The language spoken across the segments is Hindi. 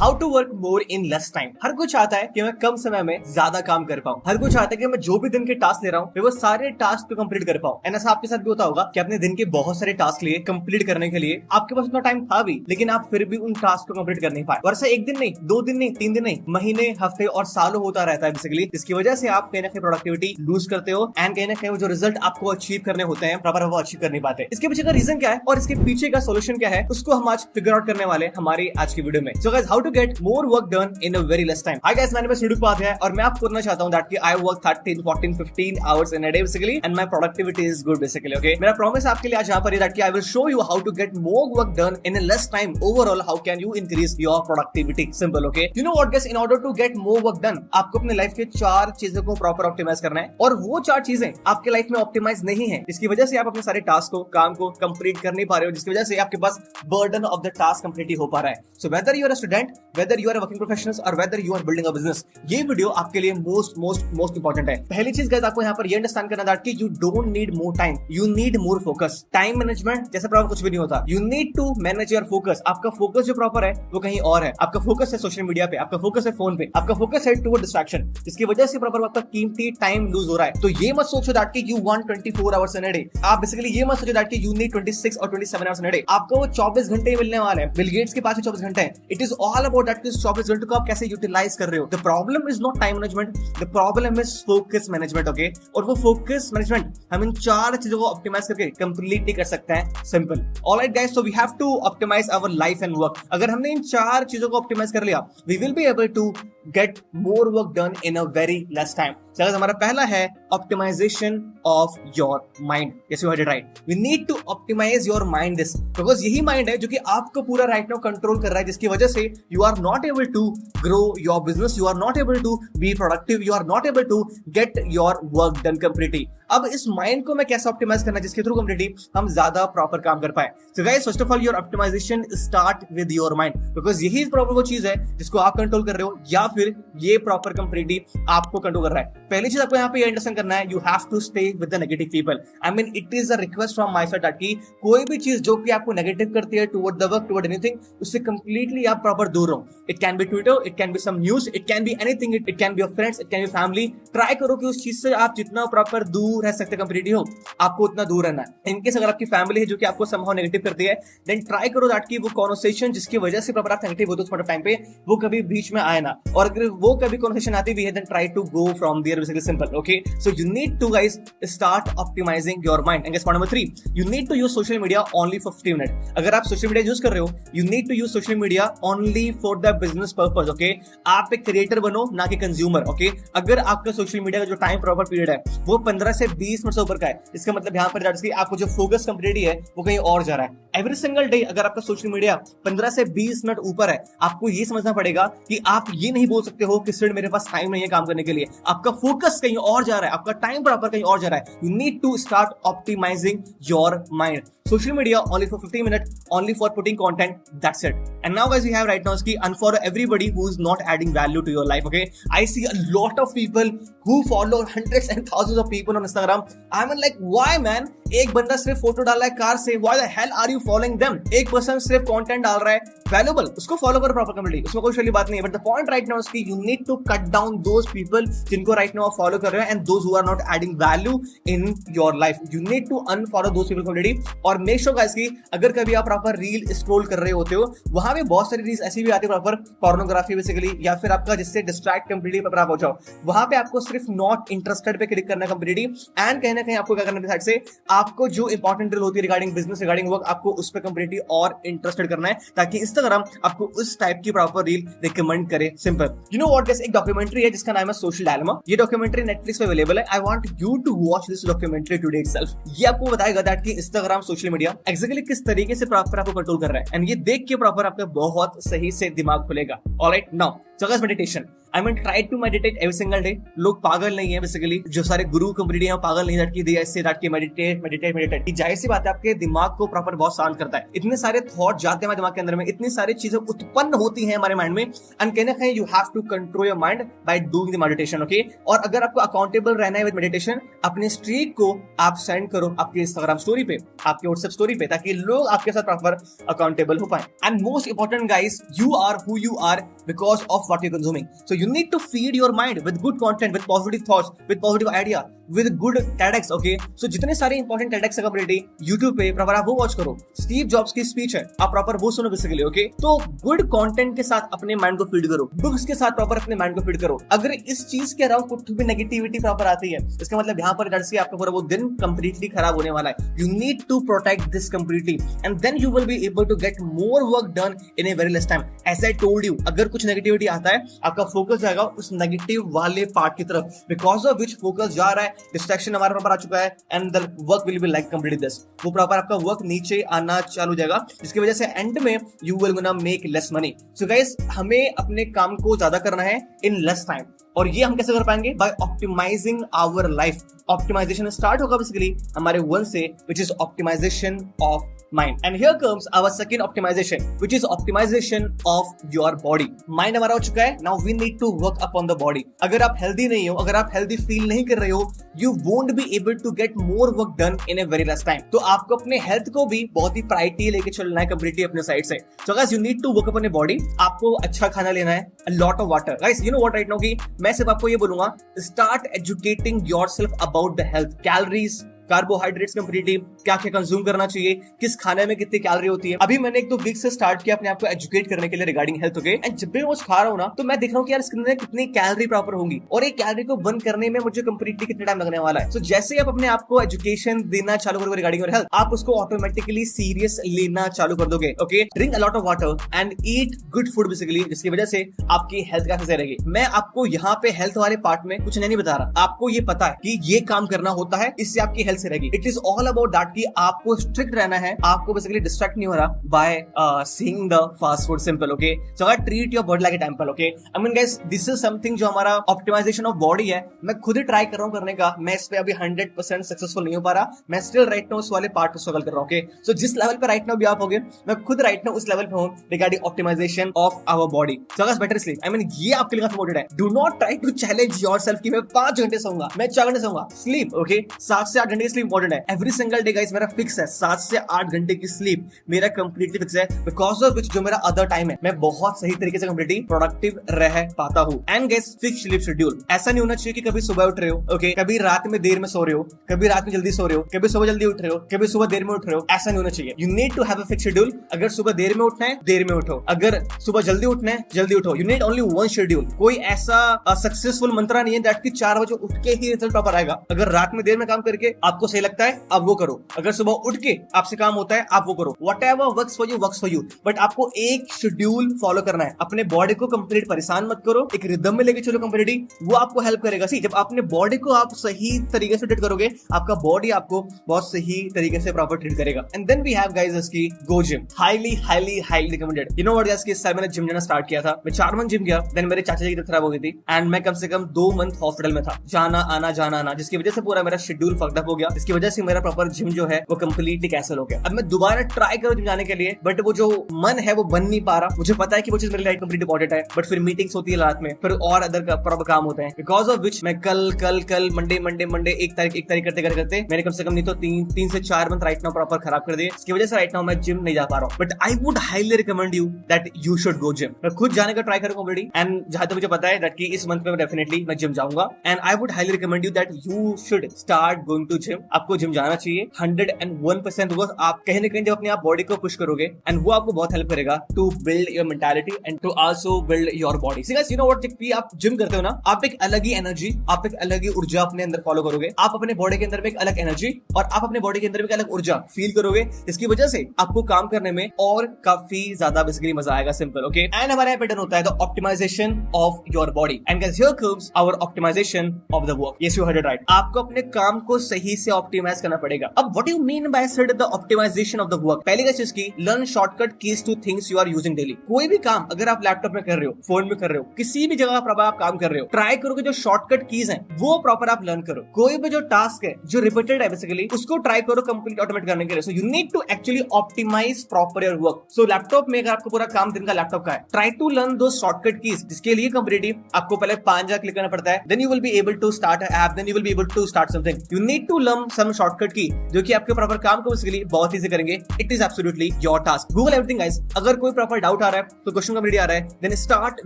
How to work more in less time. हर कोई चाहता है कि मैं कम समय में ज्यादा काम कर पाऊं। हर कोई चाहता है कि मैं जो भी दिन के टास्क ले रहा हूं वो सारे टास्क को कंप्लीट कर पाऊं। एंड ऐसा आपके साथ भी होता होगा कि अपने दिन के बहुत सारे टास्क लिए कंप्लीट करने के लिए आपके पास उतना टाइम था भी, लेकिन आप फिर भी उन टास्क को कंप्लीट कर नहीं पाए। और ऐसा एक दिन नहीं, 2 दिन नहीं, 3 दिन नहीं, महीने, हफ्ते और सालों होता रहता है बेसिकली, जिसकी वजह से आप कहीं ना कहीं प्रोडक्टिविटी लूज करते हो एंड कहीं ना कहीं जो रिजल्ट आपको अचीव करने होते हैं प्रॉपर वो अचीव कर नहीं पाते। इसके पीछे का रीजन क्या है और इसके पीछे का सोल्यूशन क्या है, उसको हम आज फिगर आउट करने वाले हमारी आज की वीडियो में। So guys, how to get more work done in a very less time. Hi guys, मेरा नाम है सुडुक उपाध्याय और मैं आपको करना चाहता हूं दैट कि I work 13, 14, 15 hours in a day basically and my productivity is good basically. Okay, मेरा प्रॉमिस आपके लिए आज यहां पर है दैट कि I will show you how to get more work done in a less time. Overall how can you increase your productivity. Simple. Okay, you know what guys, in order to get more work done आपको अपने लाइफ के 4 चीजों को प्रॉपर ऑप्टिमाइज करना है और वो 4 चीजें आपके लाइफ में ऑप्टिमाइज नहीं है, जिसकी वजह से आप अपने सारे टास्क को, काम को कंप्लीट कर नहीं पा रहे हो, जिसकी वजह से आपके पास burden of the task complete हो पा रहा है। So whether you are a student, whether you are a working professional और whether you are building a business, ये वीडियो आपके लिए मोस्ट इंपॉर्टेंट है। पहली चीज गाइस, आपको यहाँ पर ये अंडरस्टैंड करना दैट कि you don't need more time, you need more focus. Time management जैसे प्रॉपर कुछ भी नहीं होता। You need to manage your focus. आपका फोकस जो प्रॉपर है वो कहीं और है। आपका फोकस है सोशल मीडिया पे, आपका फोकस है फोन पे, आपका फोकस है टुवर्ड डिस्ट्रैक्शन, जिसकी वजह से प्रॉपर आपका कीमती टाइम लूज हो रहा है। तो ये मत सोचो दैट कि you want 24 hours in a day. आप बेसिकली ये मत सोचो दैट कि यू नीड 26 और 27 आवर्स इन अ डे। आपको वो 24 घंटे मिलने वाले हैं। बिल गेट्स के पास 24 घंटे हैं। It is all about that कि 24 घंटे को आप कैसे यूटिलाइज कर रहे हो। The problem is not time management, the problem is focus management. Okay, और वो फोकस मैनेजमेंट हम इन 4 चीजों को ऑप्टिमाइज करके कंप्लीटली कर सकते हैं। Simple. Alright guys, so we have to optimize our life and work. अगर हमने इन 4 चीजों को ऑप्टिमाइज कर लिया, we will be able to get more work done in a very less time. चलो, हमारा पहला है optimization of your mind. Yes, you heard it right. We need to optimize your mind this, because यही माइंड है जो कि आपको पूरा राइट नाउ कंट्रोल कर रहा है, जिसकी वजह से you are not able to grow your business, you are not able to be productive, you are not able to get your work done completely. अब इस माइंड को मैं कैसे ऑप्टिमाइज करना है जिसके थ्रू कंप्लीटली हम ज्यादा प्रॉपर काम कर पाए। So guys, first of all your optimization start with your mind, because यही प्रॉपर वो चीज है जिसको आप कंट्रोल कर रहे हो या फिर ये प्रॉपर कंप्लीटली आपको कंट्रोल कर रहा है। पहली चीज आपको यहाँ पे अंडरस्टैंड करना है, you have to stay with the negative people. I mean it is a request from my side कि कोई भी चीज जो कि आपको नेगेटिव करती है toward the work, toward anything, उससे कंप्लीटली आप प्रॉपर दूर रहो। It can be Twitter, it can be some news, it can be anything, it can be your friends, it can be family. Try करो कि उस चीज से आप जितना प्रॉपर दूर रह सकते कंप्लीटली हो, आपको उतना दूर रहना है। इनकेस अगर आपकी फैमिली है जो कि आपको समहाउ नेगेटिव करती है, देन ट्राई करो दैट कि वो कॉन्वर्सेशन जिसकी वजह से प्रॉपर आप नेगेटिव होते हो उस टाइम पे वो कभी बीच में आए ना, और अगर वो कभी कॉन्वर्सेशन आती भी है then try to go from there. Basically simple. Okay, so you need to guys start optimizing your mind. And point number 3, you need to use social media only for 50 minute. अगर आप सोशल मीडिया यूज कर रहे हो, you need to use social media only for the business purpose. Okay, आप एक क्रिएटर बनो ना कि कंज्यूमर। ओके, अगर आपका सोशल मीडिया का जो टाइम प्रॉपर पीरियड है वो 15 से 20 मिनट से ऊपर का है, इसका मतलब यहाँ पर आपको जो फोकस कंप्लीटली है वो कहीं और जा रहा है। एवरी सिंगल डे अगर आपका सोशल मीडिया 15 से 20 मिनट ऊपर है, आपको ये समझना पड़ेगा कि आप ये नहीं बोल सकते हो कि सिर्फ मेरे पास टाइम नहीं है काम करने के लिए। आपका फोकस कहीं और जा रहा है, आपका टाइम प्रॉपर कहीं और जा रहा है। You need to start optimizing your mind. Social media only for 15 minutes, only for putting content, that's it. And now guys, we have right now is unfollow everybody who is not adding value to your life. Okay, I see a lot of people who follow hundreds and thousands of people on Instagram. I mean like, why man? एक बंदा सिर्फ फोटो डाल रहा है कार से, why the hell are you following them? एक पर्सन सिर्फ कंटेंट डाल रहा है वैल्यूएबल, उसको फॉलो करो प्रॉपर कम्युनिटी, उसमें कोई शैली बात नहीं है। But the point right now is कि you need to cut down those people जिनको राइट नाउ आप फॉलो कर रहे हो and those who are not adding value in your life. You need to unfollow those people community. और मेक श्योर गाइस कि अगर कभी आप प्रॉपर रील स्क्रॉल कर रहे होते हो, वहां पे बहुत सारी रील्स ऐसी भी आती है प्रॉपर पोर्नोग्राफी बेसिकली, या फिर आपका जिससे डिस्ट्रैक्ट कंप्लीटली पर आप हो जाओ, वहां पे आपको सिर्फ नॉट इंटरेस्टेड पे क्लिक करना कंप्लीटली। एंड कहीं ना कहीं आपको क्या करना है साइड से, आपको जो इंपॉर्टेंट रील होती है रिगार्डिंग बिजनेस, रिगार्डिंग वर्क, आपको उस पर कंप्लीटली और इंटरेस्टेड करना है ताकि इंस्टाग्राम आपको उस टाइप की प्रॉपर रील रिकमेंड करे। Simple. You know what guys, एक डॉक्यूमेंट्री है जिसका नाम है सोशल डायलेमा। ये डॉक्यूमेंट्री नेटफ्लिक्स पे अवेलेबल है। I want you to watch this documentary today itself. ये आपको बताएगा दैट कि इंस्टाग्राम, सोशल मीडिया एक्चुअली किस तरीके से प्रॉपर आपको कंट्रोल कर रहा है, एंड ये देख के प्रॉपर आपका बहुत सही से दिमाग खुलेगा। Alright, now so guys, meditation. I mean try to meditate every single day. लोग पागल नहीं है बेसिकली, जो सारे गुरु कंप्लीट है पागल नहीं दैट की दे ऐसे दैट की मेडिटेट मेडिटेट मेडिटेट। जाहिर सी बात है आपके दिमाग को प्रॉपर बहुत शांत करता है। इतने सारे थॉट जाते हैं दिमाग के अंदर में, इतनी सारी चीजें उत्पन्न होती हैं हमारे माइंड में, एंड कहीं ना कहीं you have to control your mind by doing the meditation. Okay, और अगर आपको अकाउंटेबल रहना है विद मेडिटेशन, अपने स्ट्रीक को आप सेंड करो आपके इंस्टाग्राम स्टोरी पे, आपके व्हाट्सएप स्टोरी पे, ताकि लोग आपके साथ प्रॉपर अकाउंटेबल हो पाए। And most important guys, you are who you are because of what you're consuming. So you need to feed your mind with good content, with positive thoughts, with positive idea, with good TEDx. Okay, so जितने सारे इंपॉर्टेंट TEDx का कम्युनिटी YouTube पे प्रॉपर आप वो वॉच करो। स्टीव जॉब्स की स्पीच है, आप प्रॉपर वो सुनो बेसिकली। ओके, तो गुड कंटेंट के साथ अपने माइंड को फीड करो, बुक्स के साथ प्रॉपर अपने माइंड को फीड करो। अगर इस चीज के अराउंड कुछ भी नेगेटिविटी प्रॉपर आती है, इसका मतलब यहाँ पर जैसे आपका पूरा वो दिन कंप्लीटली खराब होने वाला है। You need to protect this completely and then you will be able to get more work done in a very less time. As I told you, अगर कुछ नेगेटिविटी आता है, आपका फोकस जाएगा उस नेगेटिव वाले पार्ट की तरफ, बिकॉज ऑफ विच फोकस जा रहा है, डिस्ट्रैक्शन हमारे प्रॉपर आ चुका है, and the work will be like complete this. वो प्रॉपर आपका वर्क नीचे आना चालू हो जाएगा, जिसकी वजह से एंड में you will gonna make less money. So guys, हमें अपने काम को ज्यादा करना है इन लेस टाइम, और ये हम कैसे कर पाएंगे? By optimizing our life. Optimization start होगा बेसिकली हमारे वन से, which is optimization of mind. And here comes our second optimization, which is optimization of your body. Mind हमारा हो चुका है, now we need to work upon the body. अगर आप healthy नहीं हो, अगर आप healthy feel नहीं कर रहे हो, you won't be able to get more work done in a very less time. तो आपको अपने health को भी बहुत ही प्रायोरिटी लेके चलना है completely अपने साइड से। So guys, you need to work upon your body. आपको अच्छा खाना लेना है, a lot of water. Guys, you know what right now कि मैं सिर्फ आपको ये बोलूंगा, start educating yourself about the health, calories, carbohydrates completely क्या क्या कंज्यूम करना चाहिए, किस खाने में कितनी कैलोरी होती है। अभी मैंने 1-2 वीक से स्टार्ट किया अपने आप को एजुकेट करने के लिए रिगार्डिंग हेल्थ। ओके, एंड जब भी मैं कुछ खा रहा हूँ ना, तो मैं देख रहा हूँ कि यार इसके अंदर कितनी कैलोरी प्रॉपर होंगी, और एक कैलोरी को बर्न करने में मुझे कंप्लीटली कितना टाइम लगने वाला है। सो जैसे आप अपने आप को एजुकेशन देना चालू करोगे रिगार्डिंग योर हेल्थ, आप उसको ऑटोमेटिकली सीरियस लेना चालू कर दोगे। Okay, drink a lot of water and eat good food basically, जिसकी वजह से आपकी हेल्थ काफी सही रहेगी। मैं आपको यहाँ पे हेल्थ वाले पार्ट में कुछ नहीं बता रहा, आपको ये पता है कि ये काम करना होता है, इससे आपकी हेल्थ सही रहेगी। It is all about that कि आपको स्ट्रिक्ट रहना है, आपको बेसिकली डिस्ट्रैक्ट नहीं हो रहा by seeing the fast food. Simple. Okay, so I treat your body like a temple. Okay, I mean guys, this is something जो हमारा ऑप्टिमाइजेशन ऑफ बॉडी है, मैं खुद ही ट्राई कर रहा हूं करने का। मैं इस पे अभी 100% सक्सेसफुल नहीं हो पा रहा, मैं स्टिल राइट नाउ उस वाले पार्ट पे स्ट्रगल कर रहा हूं। ओके, सो जिस लेवल पे राइट नाउ भी आप होगे, मैं खुद राइट नाउ उस लेवल पे हूं regarding optimization of our body. So guys, better sleep, I mean ये आपके लिए काफी इंपॉर्टेंट है। Do not try to challenge yourself कि मैं 5 घंटे सोऊंगा, मैं 4 घंटे सोऊंगा। स्लीप, ओके, 7 से 8 घंटे की स्लीप इंपॉर्टेंट है। एवरी सिंगल डे गाइस मेरा फिक्स है 7 से 8 घंटे की स्लीप, मेरा कंप्लीटली फिक्स है, बिकॉज ऑफ विच जो मेरा अदर टाइम है, मैं बहुत सही तरीके से कंप्लीटली प्रोडक्टिव रह पाता हूँ। And guys, fix sleep schedule. ऐसा नहीं होना चाहिए कि कभी सुबह उठ रहे हो, ओके, कभी रात में देर में सो रहे हो, कभी रात में जल्दी सो रहे हो, कभी सुबह जल्दी उठ रहे हो, कभी सुबह देर में उठ रहे हो। ऐसा नहीं होना चाहिए। You need to have a fix schedule. अगर सुबह देर में उठना है, देर में उठो। अगर सुबह जल्दी उठना है, जल्दी उठो। You need only one schedule. कोई ऐसा सक्सेसफुल मंत्रा नहीं है दैट कि 4 बजे उठ के ही रिजल्ट प्रॉपर आएगा। अगर रात में देर में काम करके आपको सही लगता है, आप वो करो। अगर सुबह उठ के आपसे काम होता है, आप वो करो। Whatever works for you, but आपको एक शेड्यूल फॉलो करना है। अपने बॉडी को कंप्लीट परेशान मत करो, एक रिदम में लेके चलो कंप्लीटली, वो आपको हेल्प करेगा। सी, जब अपने बॉडी को आप सही तरीके से ट्रीट करोगे, आपका बॉडी आपको बहुत सही तरीके से प्रॉपर ट्रीट करेगा। And then we have guys इसकी go gym, highly highly highly recommended. You know what guys, इस साल मैंने जिम जाना स्टार्ट किया था। मैं 4 मंथ जिम गया, देन मेरे चाचा जी की तबीयत खराब हो गई थी, एंड मैं कम से कम 2 मंथ हॉस्पिटल में था, जाना आना, जिसकी वजह से पूरा मेरा शेड्यूल फक्ड अप हो गया, जिसकी वजह से मेरा प्रॉपर जिम जो है वो कंप्लीटली कैंसिल हो गया। अब मैं दोबारा ट्राई करूं जिम जाने के लिए, बट वो जो मन है वो बन नहीं पा रहा। मुझे पता है कि वो चीज मेरे लिए कंप्लीट इंपॉर्टेंट है, बट फिर मीटिंग्स होती है रात में, फिर और अदर प्रॉपर काम होते हैं, बिकॉज ऑफ विच मैं कल मंडे 1 तारीख करते मैंने कम से कम नहीं तो 3 से 4 मंथ राइट नाउ प्रॉपर खराब कर दिए। इसकी वजह से राइट नाउ मैं जिम नहीं जा पा रहा हूं। But I would highly recommend you that you should go gym. मैं खुद जाने का ट्राई करूंगा ऑलरेडी, एंड जहां तक मुझे पता है दैट कि इस मंथ में डेफिनेटली मैं जिम जाऊंगा, and I would highly recommend you that you should start going to gym. आपको जिम जाना चाहिए 101%। वो आप कहीं ना कहीं जब अपने आप बॉडी को पुश करोगे, एंड वो आपको बहुत हेल्प करेगा to build your mentality and to also build your body. See guys, you know what, जब भी आप जिम करते हो ना, आप एक अलग ही एनर्जी, आप एक अलग ही ऊर्जा अपने अंदर फॉलो करोगे। आप अपने बॉडी के अंदर में एक अलग एनर्जी और आप अपने बॉडी के अंदर में एक अलग ऊर्जा फील करोगे, इसकी वजह से आपको काम करने में और काफी ज्यादा बेसिकली मजा आएगा। सिंपल। ओके, एंड हमारा पैटर्न होता है the optimization of your body, and guys here comes our optimization of the work. Yes, you heard it right. आपको अपने काम को सही इसे ऑप्टिमाइज करना पड़ेगा। अब what you mean by said the optimization of the work? पहली चीज की learn shortcut keys to things you are using daily. कोई भी काम अगर आप लैपटॉप में कर रहे हो, फोन में कर रहे हो, किसी भी जगह पर आप काम कर रहे हो, ट्राई करो कि जो शॉर्टकट कीज हैं वो प्रॉपर आप लर्न करो। कोई भी जो टास्क है जो रिपीटेड है बेसिकली उसको ट्राई करो कंप्लीट ऑटोमेट करने के लिए। So you need to actually optimize proper your work. So laptop में अगर आपको पूरा काम दिन का लैपटॉप का है, ट्राई टू लर्न दो शॉर्टकट कीज, जिसके लिए कंप्लीटली आपको पहले 5 जगह क्लिक करना पड़ता है, then you will be able to start a app, then you will be able to start something. You need to learn some shortcut key जो कि आपके प्रॉपर काम को बेसिकली बहुत इजी करेंगे। It is absolutely your task. Google everything guys. अगर कोई प्रॉपर डाउट आ रहा है, तो क्वेश्चन कंप्लीट आ रहा है, then start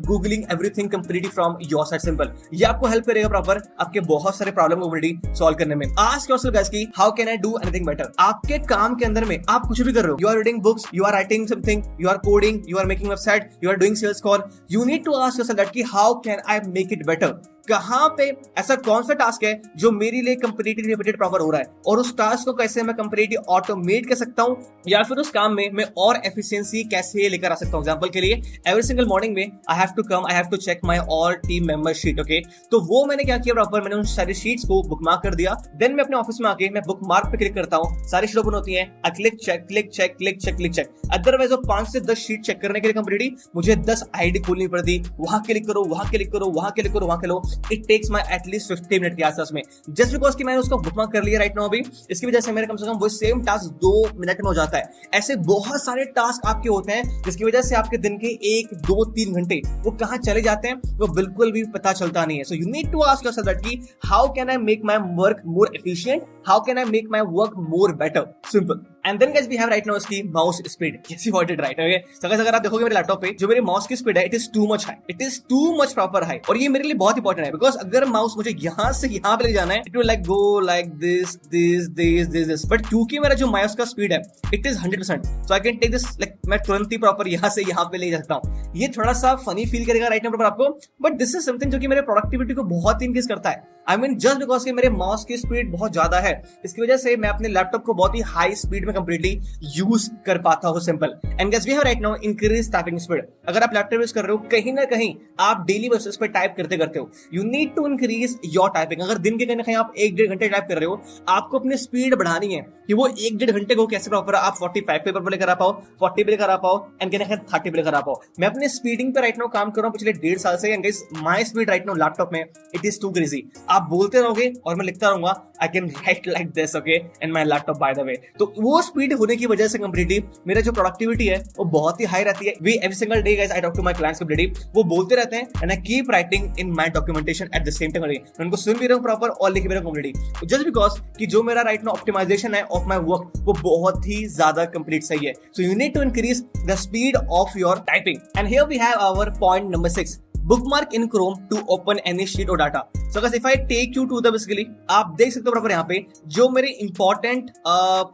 googling everything completely from your side. Simple. ये आपको हेल्प करेगा प्रॉपर आपके बहुत सारे प्रॉब्लम को कंप्लीटली सॉल्व करने में। आस्क योरसेल्फ गाइस कि how can I do anything better? आपके काम के अंदर में आप कुछ भी कर रहे हो, you are reading books, you are writing something, you are coding, you are making website, you are doing sales call, you need to ask yourself that कि how can I make it better? कहां पे ऐसा कौन सा टास्क है जो मेरे लिए कंप्लीटली रिपीटेड प्रॉपर हो रहा है, और उस टास्क को कैसे मैं कंप्लीटली ऑटोमेट कर सकता हूं, या फिर उस काम में मैं और एफिशिएंसी कैसे लेकर आ सकता हूं। एग्जांपल के लिए एवरी सिंगल मॉर्निंग में I have to check my all team member sheet. Okay, तो वो मैंने क्या किया प्रॉपर, मैंने उन सारी शीट्स को बुकमार्क कर दिया। देन मैं अपने ऑफिस में आके मैं बुकमार्क पे क्लिक करता हूं, सारी शीट ओपन होती है, I click check click check click check click check. Otherwise वो 5 से 10 शीट चेक करने के लिए कंप्लीटली मुझे 10 आईडी खोलनी पड़ती, वहां क्लिक करो, वहां क्लिक करो, वहां क्लिक करो, वहां करो। It takes my at least 50 minute के आसपास में, जस्ट बिकॉज कि मैंने उसको बुकमार्क कर लिया राइट नाउ। अभी इसकी वजह से मेरे कम से कम वो सेम टास्क 2 मिनट में हो जाता है। ऐसे बहुत सारे टास्क आपके होते हैं जिसकी वजह से आपके दिन के 1 2 3 घंटे वो कहां चले जाते हैं वो बिल्कुल भी पता चलता नहीं है। So you need to ask yourself that कि how can I make my work more efficient, how can I make my work more better. Simple. And then guys we have right now इसकी mouse speed. Yes you got it right. Okay, so guys अगर आप देखोगे मेरे लैपटॉप पे जो मेरी माउस की स्पीड है, it is too much high, it is too much proper high. और ये मेरे लिए बहुत इंपॉर्टेंट है बिकॉज अगर माउस मुझे यहां से यहां पे ले जाना है, it will like go like this this this this this, but क्योंकि मेरा जो माउस का स्पीड है it is 100%, so I can take this like मैं तुरंत ही प्रॉपर यहां से यहां पे ले जा सकता हूं। ये थोड़ा सा फनी फील करेगा राइट नाउ आपको, बट दिस इज समथिंग जो कि मेरे प्रोडक्टिविटी को बहुत इंक्रीज करता है। आई मीन जस्ट बिकॉज कि मेरे माउस की स्पीड बहुत ज्यादा है, इसकी वजह से मैं अपने लैपटॉप को बहुत ही हाई स्पीड में कंप्लीटली यूज कर पाता हूं। Simple. And guys we have right now increase typing speed. अगर आप लैपटॉप यूज कर रहे हो, कहीं ना कहीं आप डेली बेसिस पे टाइप करते करते हो, you need to increase your typing. अगर दिन के कहीं ना कहीं आप 1-1.5 घंटे टाइप कर रहे हो, आपको अपनी स्पीड बढ़ानी है कि वो 1-1.5 घंटे को कैसे प्रॉपर आप 45 पेपर पे लेकर आ पाओ, 40 पे लेकर आ पाओ, एंड कहीं ना कहीं 30 पे लेकर आ पाओ। मैं अपने स्पीडिंग पे राइट नाउ काम कर रहा हूं पिछले 1.5 साल से। And guys my speed right now laptop में इट इज टू क्रेजी। आप बोलते रहोगे और मैं लिखता रहूंगा, I can write like this okay and my laptop by the way. तो वो स्पीड होने की वजह से कंप्लीटली मेरा जो प्रोडक्टिविटी है वो बहुत ही हाई रहती है। We every single day guys I talk to my clients completely, वो बोलते रहते हैं and I keep writing in my documentation at the same time. मैं उनको सुन भी रहा हूं प्रॉपर और लिख भी रहा हूं कंप्लीटली, जस्ट बिकॉज कि जो मेरा राइट नाउ ऑप्टिमाइजेशन है ऑफ माय वर्क वो बहुत ही ज्यादा कंप्लीट सही है। So you need to increase the speed of your typing. And here we have our point number 6, bookmark in Chrome to open any sheet or data. So guys, if I take you to the basically, आप देख सकते हो प्रॉपर यहाँ पे जो मेरे इंपॉर्टेंट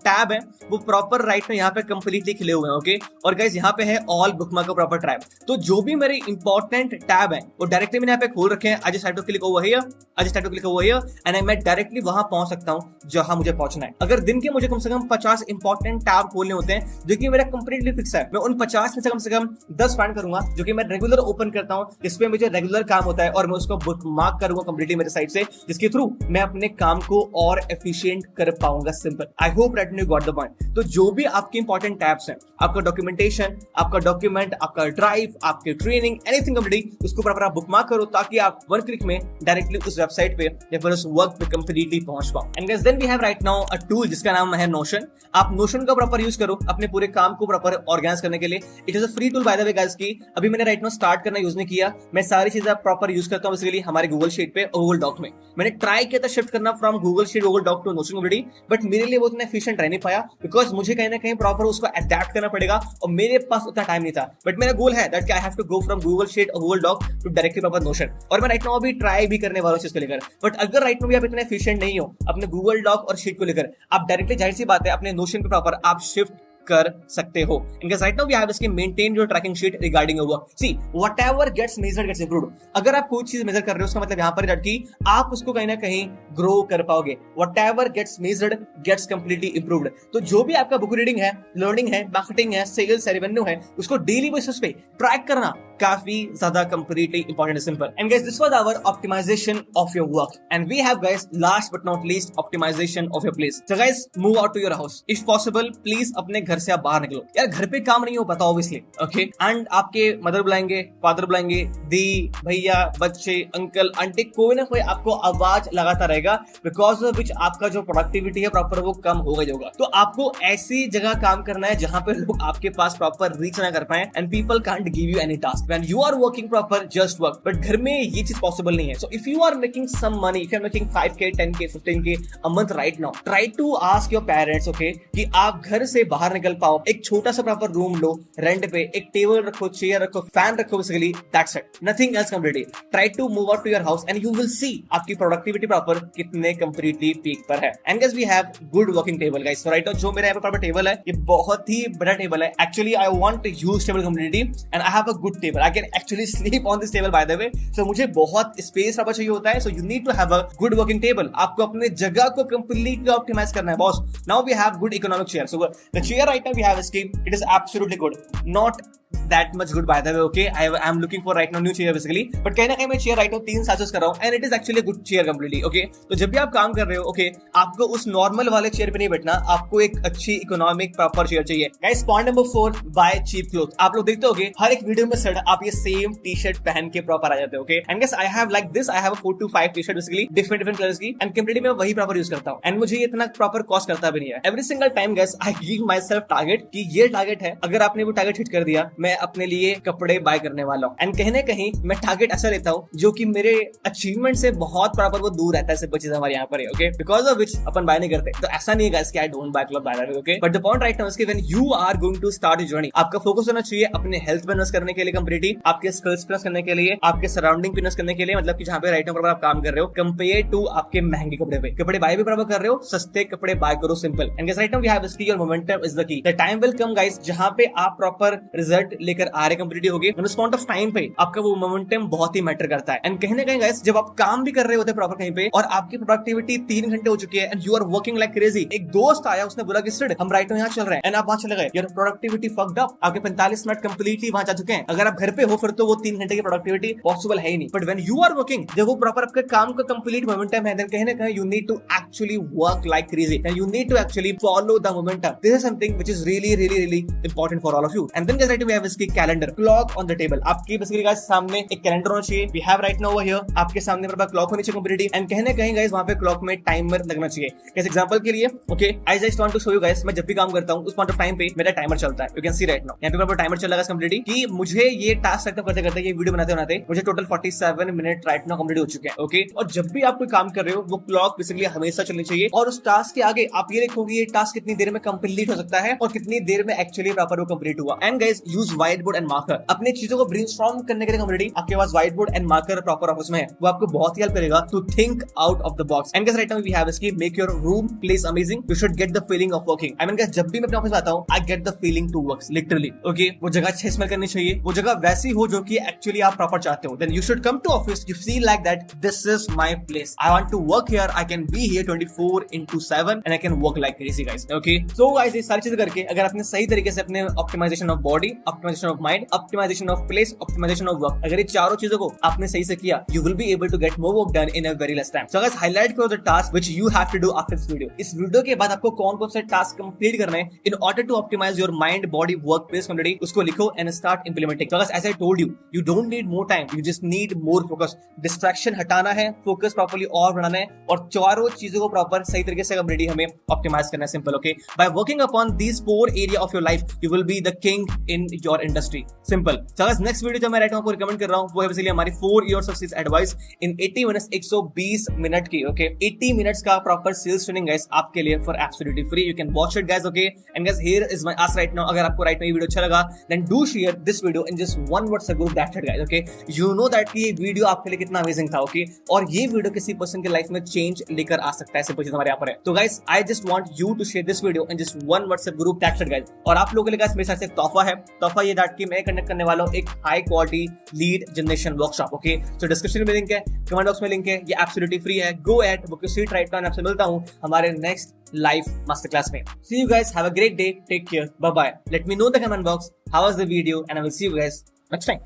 टैब है वो प्रॉपर राइट में यहाँ पे कंप्लीटली खिले हुए हैं। ओके, और गाइस यहाँ पे है ऑल बुकमार्क का प्रॉपर टैब। तो जो भी मेरे इंपॉर्टेंट टैब है वो डायरेक्टली मैंने यहाँ पे खोल रखे हैं। I just have to click over here, I just have to click over here and मैं डायरेक्टली वहां पहुंच सकता हूँ जहां मुझे पहुंचना है। अगर दिन के मुझे कम से कम 50 इंपॉर्टेंट टैब खोलने होते हैं जो कि मेरा कंप्लीटली फिक्स है, मैं उन 50 में से कम 10 फाइंड करूंगा जो कि मैं रेगुलर ओपन करता हूँ, जिसपे मुझे रेगुलर काम होता है, और मैं उसको बुकमार्क करूंगा कंप्लीटली मेरे साइड से, जिसके थ्रू मैं अपने काम को और एफिशिएंट कर पाऊंगा। Simple. I hope that you got the point. तो जो भी आपके इंपॉर्टेंट टैब्स हैं, आपका डॉक्यूमेंटेशन, आपका डॉक्यूमेंट, आपका ड्राइव, आपके ट्रेनिंग, एनीथिंग कंप्लीटली, उसको प्रॉपर आप बुकमार्क करो ताकि आप वन क्लिक में डायरेक्टली उस वेबसाइट पे या फिर उस वर्क पे कंप्लीटली पहुंच पाओ। And guys then we have right now a tool जिसका नाम है नोशन। आप नोशन का प्रॉपर यूज करो अपने पूरे काम को प्रॉपर ऑर्गेनाइज करने के लिए। It is a free tool by the way guys की अभी मैंने राइट नाउ स्टार्ट करना यूज नहीं किया। मैं सारी चीजें प्रॉपर यूज करता हूं बेसिकली हमारे गूगल शीट पे और गूगल डॉक में। मैंने ट्राई किया था शिफ्ट करना from Google sheet Google doc to Notion completely, but मेरे लिए वो उतना एफिशिएंट रह नहीं पाया बिकॉज मुझे कहीं ना कहीं प्रॉपर उसको अडैप्ट करना पड़ेगा और मेरे पास उतना टाइम नहीं था। बट मेरा गोल है that I have to go from Google sheet और Google doc to directly proper Notion, और मैं राइट नाउ अभी ट्राई भी करने वाला हूं इसको लेकर। बट अगर राइट नाउ भी आप इतने एफिशिएंट नहीं हो अपने गूगल डॉक और शीट को लेकर, आप डायरेक्टली जाहिर सी बात है अपने नोशन पे प्रॉपर आप शिफ्ट कर सकते हो। इनके राइट नाउ वी हैव इसके maintain your tracking sheet regarding your work. See whatever gets measured gets improved. अगर आप कोई चीज मेजर कर रहे हो उसका मतलब यहां पर कि आप उसको कहीं ना कहीं ग्रो कर पाओगे। Whatever gets measured gets completely improved. तो जो भी आपका बुक रीडिंग है, लर्निंग है, मार्केटिंग है, सेल्स है, रेवेन्यू है, उसको डेली बेसिस पे ट्रैक करना काफी ज्यादा completely important and simple. And guys, this was our optimization of your work. And we have guys, last but not least, optimization of your place. So guys, move out to your house. If possible, please अपने घर से आप बाहर निकलो. यार घर पे काम नहीं हो पाता obviously. Okay? And आपके मदर बुलाएंगे, फादर बुलाएंगे, दी, भैया, बच्चे, अंकल, आंटी, कोई ना कोई आपको आवाज लगाता रहेगा, because of which आपका जो प्रोडक्टिविटी है प्रॉपर वो कम होगा होगा. तो आपको ऐसी जगह काम करना है जहां पे लोग आपके पास प्रॉपर रीच ना कर पाए, and people can't give you any task. When you are working proper, just work. But घर में ये चीज पॉसिबल नहीं है. So if you are making some money, if you are making 5k, 10k, 15k a month right now, try to ask your parents, okay, कि आप घर से बाहर निकल पाओ, एक छोटा सा प्रॉपर रूम लो रेंट पे, एक टेबल रखो, चेयर रखो, फैन रखो, basically that's it, nothing else completely. Try to move out to your house and you will see आपकी प्रोडक्टिविटी प्रॉपर कितने completely पीक पर है. And guys, we have good working table guys. So right now जो मेरा यहाँ पे प्रॉपर टेबल है, ये बहुत ही बड़ा टेबल है. Actually I want to use table completely and I have a good table. I can actually sleep on this table by the way. So मुझे बहुत स्पेस प्रॉपर चाहिए होता है. So you need to have a good working table. आपको अपने जगह को completely optimize करना है boss. Now we have good economic chair. So the chair right now we have is it is absolutely good. Not that much good by the way, okay? I am looking for right now new chair basically. But कहीं ना कहीं मैं chair right now 3 साल से यूज कर रहा हूँ and it is actually a good chair completely, okay? तो जब भी आप काम कर रहे हो, okay, आपको उस नॉर्मल वाले चेयर पे नहीं बैठना, आपको एक अच्छी इकोनॉमिक प्रॉपर चेयर चाहिए. Guys, point number 4, buy cheap cloth. आप लोग देखते होगे हर एक वीडियो में सर आप ये सेम टी शर्ट पहन के प्रॉपर आ जाते हो, okay? And guys, I have like this, I have a 4 to 5 T shirt basically different colours की and कंप्लीटली मैं वही प्रॉपर यूज करता हूँ and मुझे ये इतना प्रॉपर कॉस्ट करता भी नहीं है. Every single time guys I give my self target कि ये टारगेट है, अगर आपने वो टारगेट हिट कर दिया मैं अपने लिए कपड़े बाय करने वाला हूँ. एंड कहीं ना कहीं मैं टारगेट ऐसा लेता हूँ जो कि मेरे अचीवमेंट से बहुत प्रॉपर वो दूर रहता है. सब चीज हमारे यहाँ पर है, ओके, बिकॉज ऑफ विच अपन बाय नहीं करते. तो ऐसा नहीं है गाइस कि I don't buy club buy, okay, but the point right now is कि when you are going to start your journey, आपका फोकस होना चाहिए अपने हेल्थ पे इन्वेस्ट करने के लिए कंप्लीटली, आपके स्किल्स पे इन्वेस्ट करने के लिए, आपके सराउंडिंग पे इन्वेस्ट करने के लिए, मतलब कि जहां पे राइट नाउ आप काम कर रहे हो, कंपेयर टू आपके महंगे कपड़े पे. कपड़े बाय भी प्रॉपर कर रहे हो, सस्ते कपड़े बाय करो, simple. And guys, right now we have this key your momentum is the key. The time will come guys जहां पे आप प्रॉपर रिजल्ट लेकर आ रहे कंप्लीटली होगे. उस पॉइंट ऑफ टाइम पे आपका वो मोमेंटम बहुत ही मैटर करता है. एंड कहीं ना कहीं गाइस जब आप काम भी कर रहे होते हैं प्रॉपर कहीं पे और आपकी प्रोडक्टिविटी 3 घंटे हो चुकी है and you are working like crazy, एक दोस्त आया, उसने बोला कि सिड हम राइट नाउ यहाँ चल रहे हैं एंड आप वहां चले गए, योर प्रोडक्टिविटी फक्ड अप. आपके 45 मिनट कंप्लीटली वहां जा चुके हैं. अगर आप घर पे हो फिर तो वो 3 घंटे की प्रोडक्टिविटी पॉसिबल है ही नहीं. But when you are working, जब वो प्रॉपर आपके काम का कंप्लीट मोमेंटम है, देन कहीं ना कहीं you need to actually work like crazy and you need to actually follow the momentum. This is something which is really really really important for all of you. And then guys, we have इसकी calendar clock on the table. आपकी बेसिकली गाइस सामने एक कैलेंडर होना चाहिए. We have right now over here आपके सामने क्लॉक होनी चाहिए कंप्लीटली. एंड कहीं ना कहीं गाइस वहां पे क्लॉक में टाइमर लगना चाहिए. जैसे एग्जांपल के लिए, okay, I just want to show you guys, मैं जब भी काम करता हूं उस पॉइंट ऑफ टाइम पे मेरा टाइमर चलता है. You can see right now यहां पे प्रॉपर टाइमर चल रहा है कंप्लीटली कि मुझे ये टास्क खत्म करते करते, ये वीडियो बनाते बनाते मुझे total 47 minute right now complete हो चुके हैं, ओके. और जब भी आप कोई काम कर रहे हो वो क्लॉक बेसिकली हमेशा चलनी चाहिए और उस टास्क के आगे आप ये देखोगे ये टास्क कितनी देर में कंप्लीट हो सकता है और कितनी देर में एक्चुअली प्रॉपर वो कंप्लीट हुआ. And guys, use white board and marker. अपनी चीजों को ब्रेनस्टॉर्म करने के लिए कंप्लीटली आपके पास white board and marker proper office में है, वो आपको बहुत ही हेल्प करेगा to think out of the box. And guys, right now we have इसकी make your room place amazing. You should get the feeling of working. I mean guys, जब भी मैं अपने ऑफिस में आता हूं, I get the feeling to work literally, okay. वो जगह अच्छी स्मेल करनी चाहिए, वो जगह वैसी हो जो कि एक्चुअली आप प्रॉपर चाहते हो. Then you should come to office, you feel like that this is my place, I want to work here, I can be here 24/7 and I can work like crazy guys, okay. So guys, ये सारी चीजें करके अगर आपने सही तरीके से अपने optimization of body, optimization of mind, optimization of place, optimization of work, अगर ये चारों चीजों को आपने सही से किया, you will be able to get more work done in a very less time. So guys, highlight for the task which you have to do after this video. इस वीडियो के बाद आपको कौन-कौन से टास्क कंप्लीट करने हैं in order to optimize your mind, body, work place completely, उसको लिखो and start implementing. So guys, as I told you, you don't need more time, you just need more focus. Distraction हटाना है, focus properly और बढ़ाना है और चारों चीजों को प्रॉपर सही तरीके से कंप्लीटली हमें ऑप्टिमाइज करना है, simple, okay. By working upon these 4 area of your life, you will be the king in your industry. Simple. So guys, next video जो मैं राइट आपको रिकमेंड कर रहा हूँ वो है बेसिकली हमारी 4 years of sales advice in 80 minutes, 120 minute की, ओके. 80 मिनट्स का प्रॉपर सेल्स ट्रेनिंग गाइस आपके लिए for absolutely free. You can watch it guys, okay. And guys, here is my ask right now. अगर आपको राइट नाउ ये वीडियो अच्छा लगा, then do share this video in just one WhatsApp group, that's it guys, okay. You know that कि ये वीडियो आपके लिए कितना अमेजिंग था, ओके. और ये वीडियो किसी पर्सन की लाइफ में चेंज लेकर आ सकता है, सिंपल चीज हमारे यहाँ पर है. तो guys, I just want you to share this video in just one WhatsApp group, that's it guys. और आप लोगों के लिए गाइस मेरे साथ से एक तोहफा है. तोहफा ये दैट कि मैं कंडक्ट करने वाला हूं एक high quality lead generation workshop, okay. So description में लिंक है, कमेंट बॉक्स में लिंक है, ये एब्सोल्युटली फ्री है. Go at book your seat right now. आपसे मिलता हूं हमारे नेक्स्ट लाइव मास्टर क्लास में. See you guys, have a great day, take care, bye bye. Let me know the comment box how was the video and I will see you guys next time.